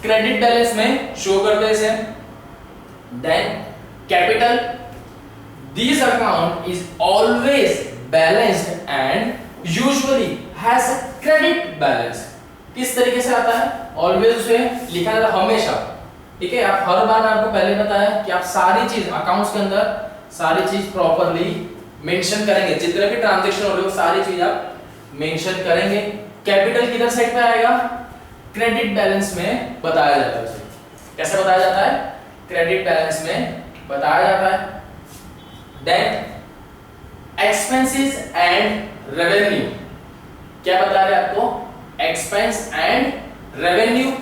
क्रेडिट बैलेंस में शो करते हैं इसे। Then capital, these account is always balanced and usually has a credit balance. किस तरीके से आता है always उसे लिखा जाता है हमेशा। ठीक है, आप हर बार आपको पहले बताया कि आप सारी चीज अकाउंट्स के अंदर सारी चीज प्रॉपरली मेंशन करेंगे, जितने भी ट्रांजैक्शन हो रहे हो सारी चीज आप मेंशन करेंगे। कैपिटल किधर साइड पे आएगा क्रेडिट बैलेंस में बताया जाता है। उसे कैसे बताया जाता है? क्रेडिट बैलेंस में बताया जाता है। देन एक्सपेंसेस एंड रेवेन्यू, क्या बता रहे हैं आपको? Expense and revenue,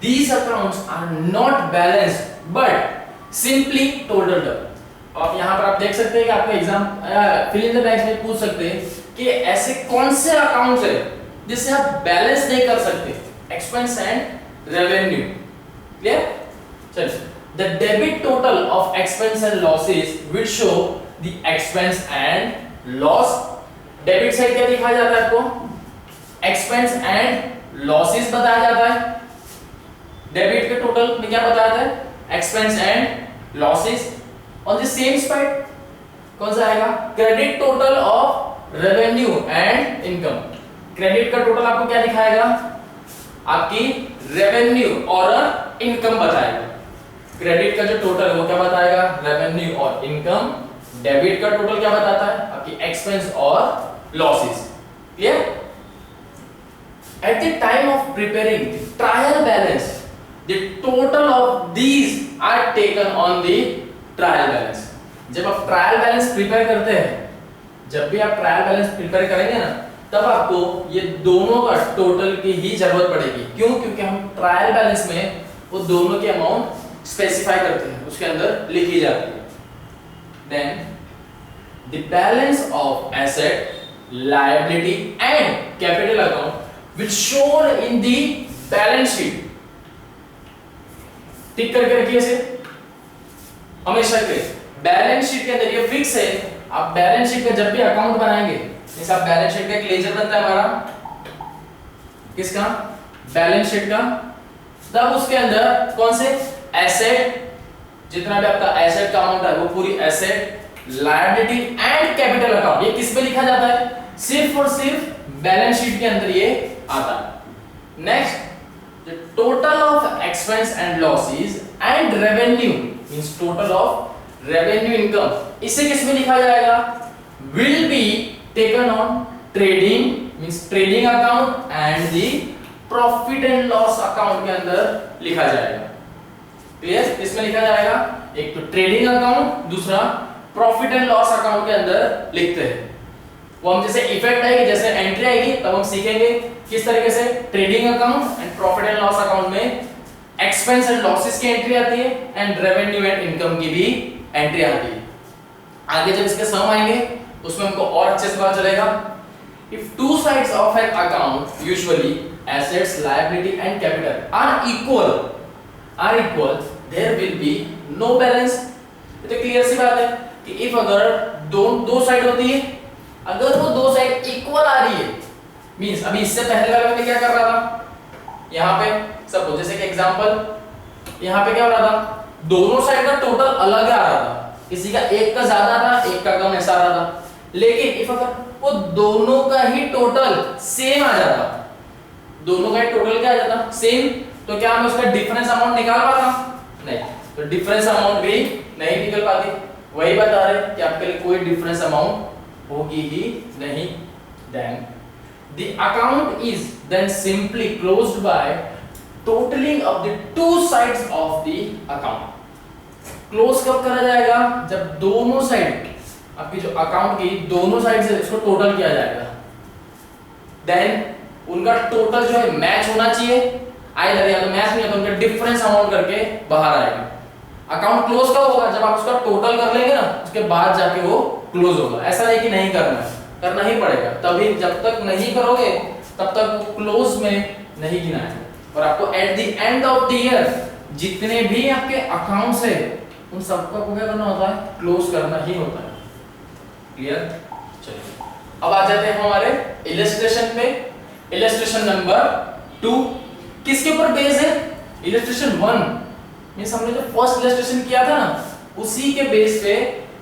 these accounts are not balanced but simply totaled up। आप यहाँ पर आप देख सकते हैं कि आपको exam fill in the blanks में पूछ सकते हैं कि ऐसे कौन से अकाउंट्स है जिससे आप बैलेंस नहीं कर सकते, एक्सपेंस एंड रेवेन्यू। क्लियर? चलिए, the debit total of expense and losses will show the expense and loss. Debit side क्या दिखाया जाता है आपको? एक्सपेंस एंड लॉसेस बताया जाता है। डेबिट के टोटल में क्या बताया था? Expense and losses. On the same side कौन सा आएगा? Credit total of revenue and income. Credit का टोटल आपको क्या दिखाएगा? आपकी रेवेन्यू और इनकम बताएगा। क्रेडिट का जो टोटल है वो क्या बताएगा? रेवेन्यू और इनकम। डेबिट का टोटल क्या बताता है? आपकी एक्सपेंस और losses. Clear? At the time of preparing the trial balance, the total of these are taken on the trial balance। जब आप ट्रायल बैलेंस प्रिपेयर करते हैं, जब भी आप ट्रायल बैलेंस प्रिपेयर करेंगे ना, तब आपको ये दोनों का टोटल की ही जरूरत पड़ेगी। क्यों? क्योंकि हम ट्रायल बैलेंस में वो दोनों की अमाउंट स्पेसिफाई करते हैं, उसके अंदर लिखी जाती है। Then the balance of asset, liability and capital account will shown in the balance sheet. Tick करके रखिए इसे हमेशा के। बैलेंस शीट के अंदर ये फिक्स है, आप बैलेंस शीट का जब भी अकाउंट बनाएंगे, जैसे आप बैलेंस शीट का एक लेजर बनता है हमारा, किसका? बैलेंस शीट का। तब उसके अंदर कौन से एसेट, जितना भी आपका एसेट का अमाउंट है वो पूरी asset, liability and capital account, ये किस पे लिखा जाता है? सिर्फ और सिर्फ बैलेंस शीट के अंदर ये आता है। Next, the total of expense and losses and revenue means total of revenue income, इसे किस में लिखा जाएगा? will be taken on trading means trading account and the profit and loss account के अंदर लिखा जाएगा। क्लियर? इसमें लिखा जाएगा, एक तो ट्रेडिंग अकाउंट, दूसरा प्रॉफिट एंड लॉस अकाउंट के अंदर लिखते हैं। वो हम जैसे इफेक्ट आएगी, जैसे एंट्री आएगी, तब हम सीखेंगे किस तरीके से trading account and profit and loss account में एक्सपेंस एंड लॉसेस की एंट्री आती है एंड रेवेन्यू एंड इनकम की भी एंट्री आती है। आगे जब इसके सम आएंगे उसमें हमको और अच्छे से पता चलेगा। If two sides of an account usually assets, liability and capital are equal there will be no balance. ये तो क्लियर सी बात है कि इफ अगर दो साइड होती है, अगर वो दो साइड इक्वल आ रही है, मींस अभी इससे पहले वाला में क्या कर रहा था, यहाँ पे सपोज जैसे कि एग्जांपल, यहाँ पे क्या हो रहा था? दोनों साइड का टोटल अलग आ रहा था, किसी का एक का ज्यादा था, एक का कम, ऐसा आ रहा था। लेकिन इफ अगर वो दोनों का ही टोटल सेम आ जाता, दोनों का ही टोटल क्या आ जाता? सेम, तो क्या हम उसका डिफरेंस अमाउंट निकाल पाता? नहीं, तो डिफरेंस अमाउंट भी नहीं निकल पाती। वही बता रहे कि आपके लिए कोई डिफरेंस अमाउंट होगी ही नहीं। Then the account is then simply closed by totaling of the two sides of the account। Close कब करा जाएगा? जब दोनों साइड, आपकी जो अकाउंट की दोनों साइड से इसको टोटल किया जाएगा। देन उनका टोटल जो है मैच होना चाहिए, आइदर या तो मैच नहीं है तो उनका डिफरेंस अमाउंट करके बाहर आएगा। अकाउंट क्लोज कब होगा? जब आप उसका टोटल कर लेंगे ना, उसके बाद जाके वो क्लोज होगा। ऐसा नहीं कि नहीं करना है, करना ही पड़ेगा। तभी जब तक नहीं करोगे तब तक वो क्लोज में नहीं गिना है। और आपको at the end of the year जितने भी आपके अकाउंट्स है उन सबको क्या करना होता है? क्लोज करना ही होता है। क्लियर? चलिए अब आ जाते हैं हमारे इलस्ट्रेशन पे। इलस्ट्रेशन नंबर 2 किसके ऊपर बेस है? इलस्ट्रेशन 1 मींस हमने जो फर्स्ट इलस्ट्रेशन किया था ना, उसी के बेस पे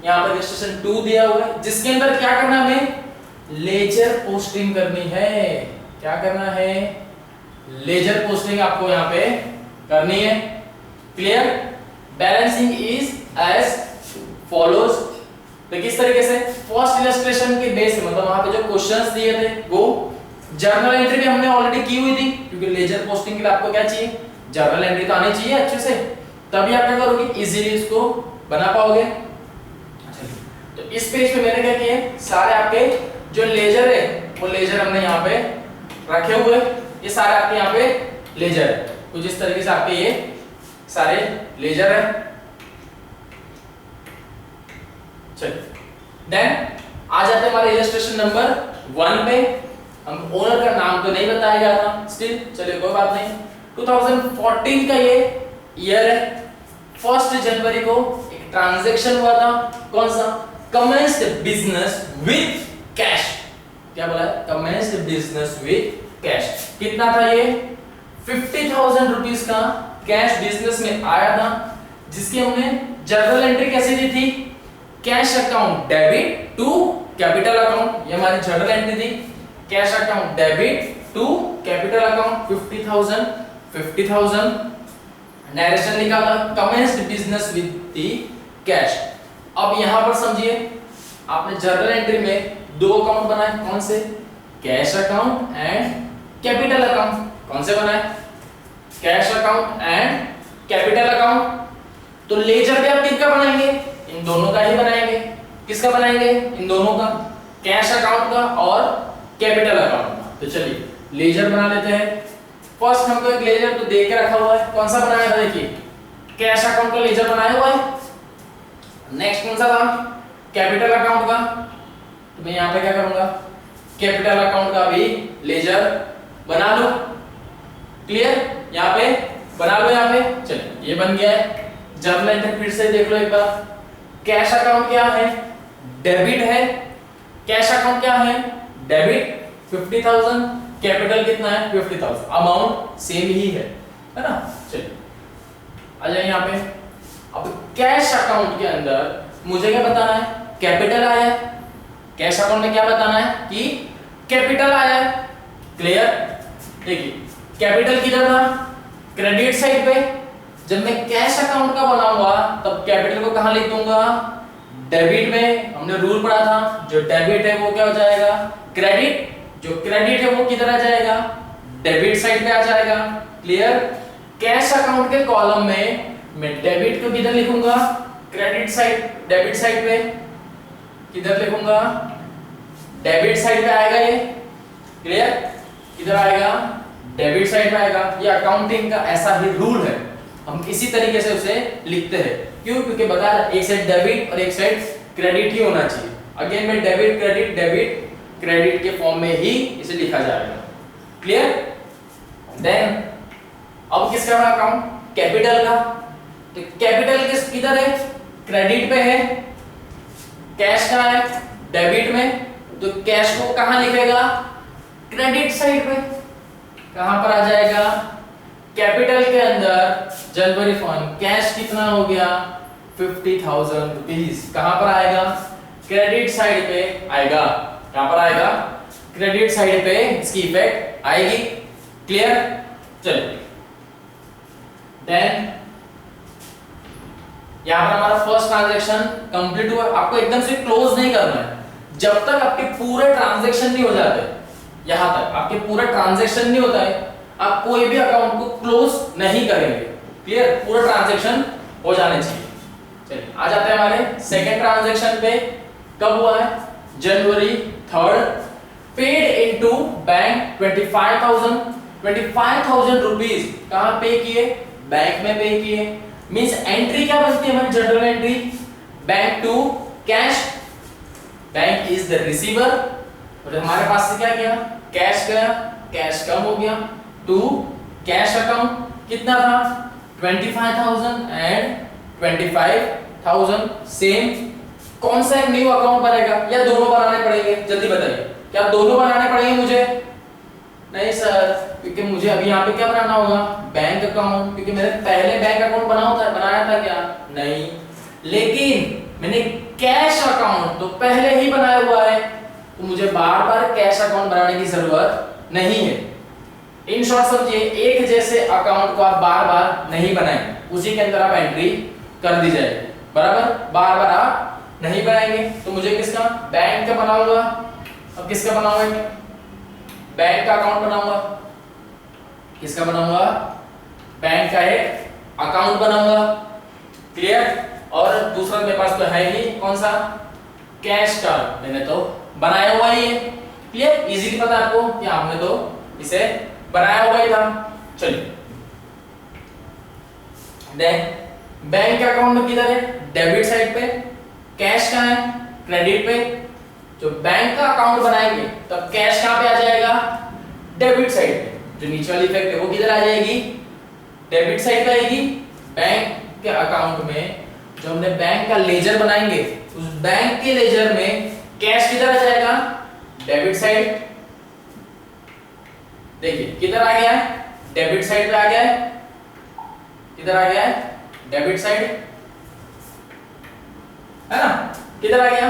यहाँ पर इलस्ट्रेशन 2 दिया हुआ है, जिसके अंदर क्या करना है? हमें लेजर पोस्टिंग करनी है। क्या करना है? लेजर पोस्टिंग आपको यहाँ पे करनी है। Clear? Balancing is as follows. तो किस तरीके से? फर्स्ट इलस्ट्रेशन के बेस पे, मतलब वहां पे जो क्वेश्चंस दिए थे वो जर्नल एंट्री भी हमने ऑलरेडी की हुई थी, क्योंकि लेजर पोस्टिंग के लिए आपको क्या चाहिए, जर्नल एंट्री तो आनी चाहिए अच्छे से, तभी आप क्या करोगे, इजीली इसको बना पाओगे। तो इस पेज पे मैंने क्या किया, सारे आपके जो लेजर है वो लेजर हमने यहाँ पे रखे हुए, ये सारे आपके यहाँ पे लेजर है, कुछ इस तरीके से आपके ये सारे लेजर है। चलिए देन आ जाते हैं हमारे इलस्ट्रेशन नंबर 1 पे। हम ओनर का नाम तो नहीं बताया गया था, स्टिल चलिए कोई बात नहीं। 2014 का ये ईयर है। 1 जनवरी को एक ट्रांजैक्शन हुआ था, कौन सा, कमेंस्ड बिजनेस विद कैश। क्या बोला है, कमेंस्ड बिजनेस विद कैश। कितना था ये, 50,000 रुपीस का कैश बिजनेस में आया था, जिसकी हमने जर्नल एंट्री कैसे दी थी, cash account debit to capital account. ये हमारी जर्नल एंट्री थी, cash account debit to capital account 50,000 narration निकाला, commenced business with the cash. अब यहां पर समझिए, आपने जर्नल एंट्री में 2 अकाउंट बनाए, कौन से, cash account and capital account. कौन से बनाए, cash account and capital account. तो लेजर भी आप किसका बनाएंगे, इन दोनों का ही बनाएंगे। किसका बनाएंगे, इन दोनों का, कैश अकाउंट का और कैपिटल अकाउंट का। तो चलिए लेजर बना लेते हैं। फर्स्ट हमको एक लेजर तो दे के रखा हुआ है, कौन सा बनाया था, देखिए कैश अकाउंट का लेजर बनाया हुआ है। नेक्स्ट कौन सा था, कैपिटल अकाउंट का। तो मैं यहाँ पे क्या करूंगा, कैपिटल अकाउंट का भी लेजर बना लो। क्लियर, यहाँ पे बना लो, यहाँ पे चलिए ये बन गया है। जर्नल एंट्री फिर से देख लो एक बार। कैश अकाउंट क्या है, डेबिट है। कैश अकाउंट क्या है, डेबिट 50,000, कैपिटल कितना है 50,000, अमाउंट सेम ही है ना। चलिए आ जाए यहाँ पे। अब कैश अकाउंट के अंदर मुझे क्या बताना है, कैपिटल आया है। कैश अकाउंट में क्या बताना है कि कैपिटल आया है। क्लियर, देखिए कैपिटल किधर था, क्रेडिट साइड पे। जब मैं कैश अकाउंट का बनाऊंगा तब कैपिटल को कहां लिख दूंगा, डेबिट में। हमने रूल पढ़ा था, जो डेबिट है वो क्या हो जाएगा, क्रेडिट। जो क्रेडिट है वो किधर आ जाएगा, डेबिट साइड पे आ जाएगा। क्लियर, कैश अकाउंट के कॉलम में मैं डेबिट को किधर लिखूंगा, क्रेडिट साइड, डेबिट साइड पे किधर लिखूंगा, डेबिट साइड पे आएगा ये। क्लियर, किधर आएगा, डेबिट साइड पे आएगा। ये अकाउंटिंग का ऐसा ही रूल है, हम इसी तरीके से उसे लिखते हैं। क्यों, क्योंकि बता एक साइड डेबिट और एक साइड क्रेडिट ही होना चाहिए। अगेन में डेबिट क्रेडिट, डेबिट क्रेडिट के फॉर्म में ही इसे लिखा जाएगा। क्लियर, देन अब किसका बना अकाउंट, कैपिटल का। तो कैपिटल किस किधर है, क्रेडिट पे है। कैश का है डेबिट में, तो कैश को कहां लिखेगा, क्रेडिट साइड पे। कहां पर आ जाएगा, कैपिटल के अंदर जनवरी फंड कैश कितना हो गया 50,000 रुपीस। कहां पर आएगा, क्रेडिट साइड पे आएगा। कहां पर आएगा, क्रेडिट साइड पे इसकी इफेक्ट आएगी। क्लियर, चलिए देन यहां पर हमारा फर्स्ट ट्रांजैक्शन कंप्लीट हुआ। आपको एकदम से क्लोज नहीं करना है, जब तक आपके पूरे ट्रांजैक्शन नहीं हो जाते, यहां तक आपके पूरा ट्रांजैक्शन नहीं होता है, आप कोई भी अकाउंट को क्लोज नहीं करेंगे। क्लियर, पूरा ट्रांजैक्शन हो जाने चाहिए। चलिए आ जाते हैं हमारे सेकंड ट्रांजैक्शन पे। कब हुआ है, जनवरी 3rd, paid into bank 25,000 rupees. कहां पे किए, बैंक में पे किए। मींस एंट्री क्या बनती है हमारी journal entry, bank to cash. Bank is the receiver, और हमारे पास से क्या किया, कैश गया, कैश कम हो गया, टू कैश अकाउंट कितना था 25,000 एंड 25,000 सेम। कौन सा एक न्यू अकाउंट बनेगा, या दोनों बनाने पड़ेंगे, जल्दी बताइए। क्या दोनों बनाने पड़ेंगे मुझे, नहीं सर, क्योंकि मुझे अभी यहाँ पे क्या बनाना होगा, बैंक अकाउंट, क्योंकि मैंने पहले बैंक अकाउंट बनाया था क्या, नहीं। लेकिन मैंने कैश अकाउंट तो पहले ही बनाया हुआ है, तो मुझे बार बार कैश अकाउंट बनाने की जरूरत नहीं है। इन शॉर्ट समझिए, एक जैसे अकाउंट को आप बार बार नहीं बनाएंगे, उसी के अंदर आप एंट्री कर दी जाएगी। बराबर, बार बार आप नहीं बनाएंगे। तो मुझे किसका, बैंक का बनाऊंगा। अब किसका बनाऊंगा, बैंक का अकाउंट बनाऊंगा। किसका बनाऊंगा, बैंक का एक अकाउंट बनाऊंगा, क्लियर। और दूसरा मेरे पास तो है ही कौन सा, कैश का, मैंने तो बनाया हुआ ही है, क्लियर, इजीली पता आपको कि आपने तो इसे बनाया हुआ ही था। चलिए देन बैंक के अकाउंट में किधर है, डेबिट साइड पे, कैश कहाँ है, क्रेडिट पे। जो बैंक का अकाउंट बनाएंगे तब कैश कहाँ पे आ जाएगा, डेबिट साइड पे। जो नीचे वाली इफेक्ट है वो किधर आ जाएगी, डेबिट साइड पे आएगी। बैंक के अकाउंट में जो हमने बैंक का लेजर बनाएंगे उस बैंक के लेजर में कैश किधर आ जाएगा, डेबिट साइड। देखिए किधर आ गया है, डेबिट साइड पे आ गया है, किधर आ गया है, डेबिट साइड, है ना, किधर आ गया,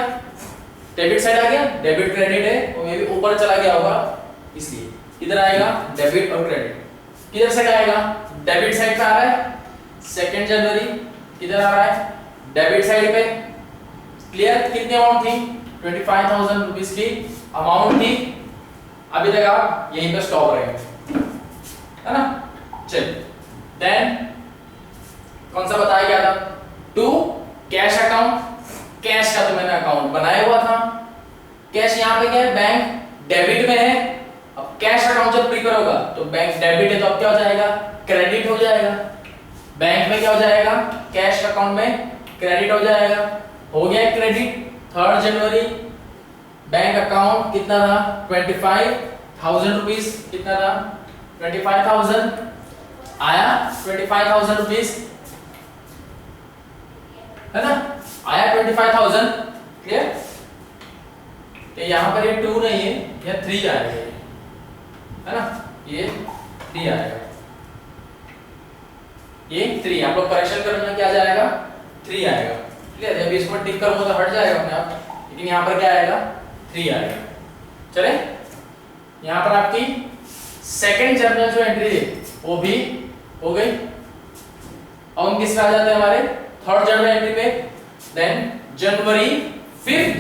डेबिट साइड आ गया। डेबिट क्रेडिट है वो मे भी ऊपर चला गया होगा इसलिए किधर आएगा, डेबिट और क्रेडिट। किधर से आएगा, डेबिट साइड पे आ रहा है। 2 जनवरी किधर आ रहा है, डेबिट साइड पे, क्लियर। कितनी अमाउंट थी, 25,000 रुपीस की अमाउंट थी। अभी तक आप यहीं पे स्टॉप रहेंगे, है ना। चलिए देन कौन सा बताया गया था, टू कैश अकाउंट। कैश का तो मैंने अकाउंट बनाया हुआ था, कैश यहाँ पे क्या है, बैंक डेबिट में है। अब कैश अकाउंट जब प्रिपेयर होगा तो बैंक डेबिट है तो अब क्या हो जाएगा, क्रेडिट हो जाएगा। बैंक में क्या हो जाएगा, कैश अकाउंट में क्रेडिट हो जाएगा, हो गया क्रेडिट। 3 जनवरी बैंक अकाउंट कितना था, 25,000 रुपीस, कितना था, 25,000 आया, 25,000 रुपीस, है ना, आया 25,000, क्लियर। तो यहां पर ये 2 नहीं है, यह 3 आएगा, है ना, ये 3 आएगा, ये 3। आप लोग करेक्शन करना, क्या जाएगा, 3 आएगा, क्लियर। जब इसको टिक करूंगा तो हट जाएगा अपने आप, लेकिन यहाँ पर क्या आएगा, 3 आएगा। चले यहाँ पर आपकी सेकंड जर्नल जो एंट्री है वो भी हो गई। अब हम किस पे आ जाते हैं, हमारे थर्ड जर्नल एंट्री पे। Then January 5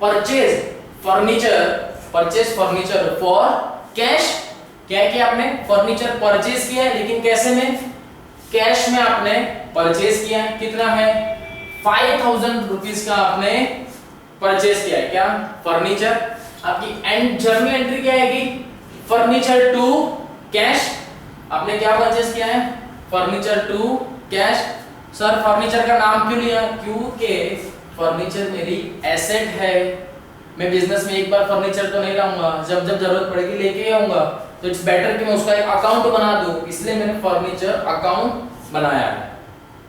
purchase furniture for cash. क्या किया आपने, फर्नीचर परचेज किया है, लेकिन कैसे में, कैश में आपने परचेज किया है। कितना है, 5,000 रुपीस का आपने परचेज किया है, क्या, फर्नीचर। आपकी एंड जर्नल एंट्री क्या आएगी, फर्नीचर टू कैश। आपने क्या परचेज किया है, furniture to cash. Sir furniture का नाम क्यों लिया, क्योंकि फर्नीचर मेरी एसेट है। मैं बिजनेस में एक बार फर्नीचर तो नहीं लाऊंगा, जब जब जरूरत पड़ेगी लेके आऊंगा, तो इट्स बेटर कि मैं उसका एक अकाउंट बना दूं, इसलिए मैंने फर्नीचर अकाउंट बनाया है।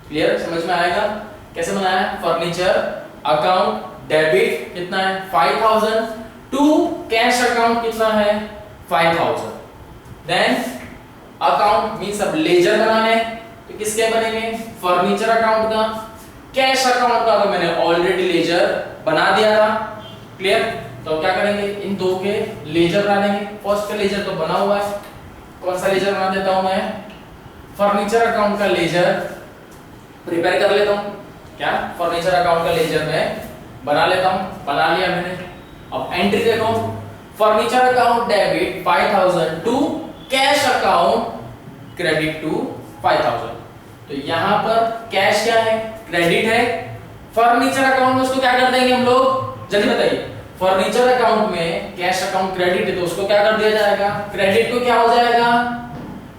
क्लियर, समझ में आएगा कैसे बनाया है, फर्नीचर अकाउंट डेबिट कितना है, 5,000 टू कैश अकाउंट कितना है, 5,000। देन अकाउंट मींस अब लेजर बनाना है, तो किसके बनेंगे, फर्नीचर अकाउंट का। कैश अकाउंट का तो मैंने ऑलरेडी लेजर बना दिया था, क्लियर। तो क्या करेंगे, इन दो के लेजर बना देंगे। फर्स्ट का लेजर तो बना हुआ है, कौन सा लेजर बना देता हूं मैं, फर्नीचर अकाउंट का लेजर प्रिपेयर कर लेता हूं। क्या, फर्नीचर अकाउंट का लेजर मैं बना लेता हूं, बना लिया मैंने। अब एंट्री देखो, furniture account debit 5,000 to cash account credit to 5,000। तो यहां पर कैश क्या है, क्रेडिट है। फर्नीचर अकाउंट में उसको क्या कर देंगे हम लोग, जल्दी बताइए। फर्नीचर अकाउंट में कैश अकाउंट क्रेडिट है तो उसको क्या कर दिया जाएगा, क्रेडिट को क्या हो जाएगा,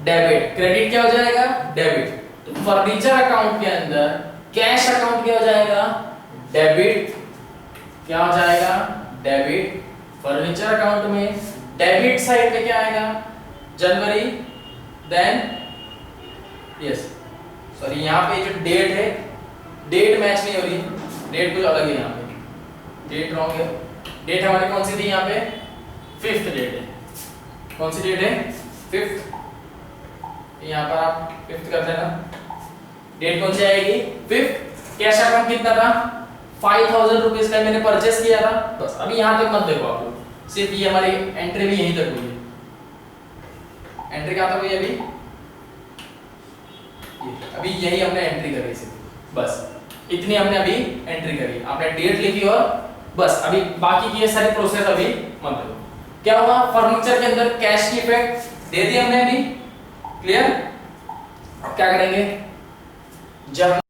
डेबिट। क्रेडिट क्या हो जाएगा, डेबिट। तो फर्नीचर अकाउंट के अंदर कैश अकाउंट क्या हो जाएगा, डेबिट। क्या हो जाएगा, डेबिट। फर्नीचर अकाउंट में डेबिट साइड पे क्या आएगा, जनवरी। देन यस सॉरी, यहाँ पे जो डेट है, डेट मैच नहीं हो रही, डेट कुछ अलग है यहाँ पे, डेट रॉन्ग है। डेट हमारी कौन सी थी यहाँ पे, 5th डेट है। कौन सी डेट है, 5th। यहाँ पर आप 5th कर देना। डेट कौन सी आएगी, 5th। कैश अकाउंट कितना था, 5,000 रुपीस का मैंने परचेस किया था। बस अभी यहाँ तक मत देखो आप लोग, सिर्फ ये हमारी एंट्री भी यहीं तक हुई है। एंट्री कहाँ तक हुई अभी यही हमने एंट्री करी सिर्फ, बस इतनी हमने अभी एंट्री करी। आपने डेट लिखी और बस, अभी बाकी की ये सारी प्रोसेस अभी मत करो। क्या हुआ, फर्नीचर के अंदर कैश की इफेक्ट दे दी हमने अभी, क्लियर। क्या करेंगे, जब